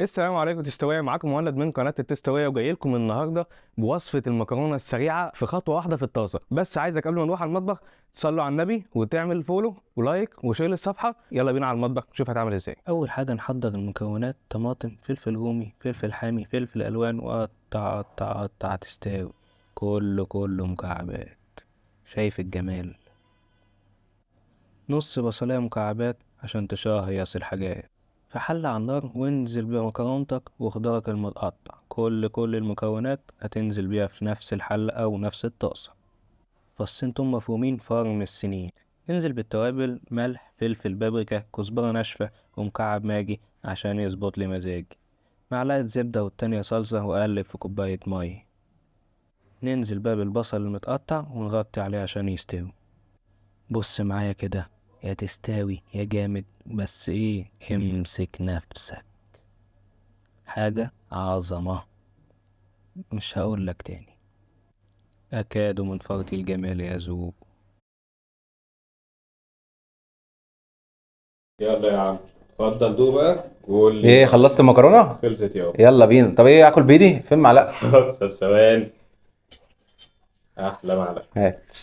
السلام عليكم تستوية، معاكم مهند من قناة التستوية، وجاي لكم النهارده بوصفة المكرونة السريعة في خطوة واحدة في الطاسة. بس عايزك قبل ما نروح على المطبخ تصلوا على النبي وتعمل فولو ولايك وشير للصفحة. يلا بينا على المطبخ نشوف هتعمل ازاي. اول حاجة نحضر المكونات: طماطم، فلفل رومي، فلفل حامي، فلفل الوان، وقطع قطع قطع تستوي. كله مكعبات. شايف الجمال؟ نص بصلاية مكعبات عشان تشهيص الحاجات. في حلة على النار وانزل بمكرونتك وخضارك المتقطع. كل المكونات هتنزل بيها في نفس الحلة أو نفس الطاسة. فصين توم مفرومين فرم السنين. انزل بالتوابل: ملح، فلفل، بابريكا، كزبرة ناشفة، ومكعب ماجي عشان يظبط لي مزاجي. معلقة زبدة والتانية صلصة، وأقلب في كوباية مية. ننزل بقى بالبصل المتقطع ونغطي عليه عشان يستوي. بص معايا كده، يا تستاوي يا جامد، بس ايه، امسك نفسك. حاجة عظمة، مش هقولك تاني. أكاد من فرط الجمال يذوب. يلا يا عم، اتفضل دوق بقى وقول لي ايه، ايه رأيك. خلصت المكرونه؟ خلصت يابا. يلا بينا. طب ايه، اكل بايدي فين معلقه؟ طب ثواني. احلى معلقة. هات.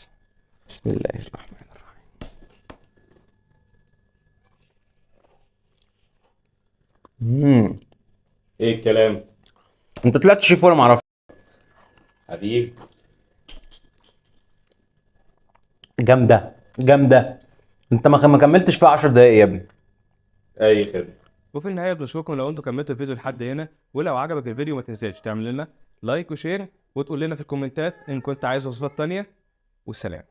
بسم الله الرحمن الرحيم. ايه الكلام؟ انت طلعت شيف ولا معرفش؟ حبيبي. جامده جامده. انت ما كملتش فيها 10 دقايق يا ابني. اي خدمة. وفي النهاية بنشكركم لو انتوا كملتوا الفيديو لحد هنا، ولو عجبك الفيديو ما تنساش تعمل لنا لايك وشير، وتقول لنا في الكومنتات ان كنت عايز وصفات تانية. والسلام.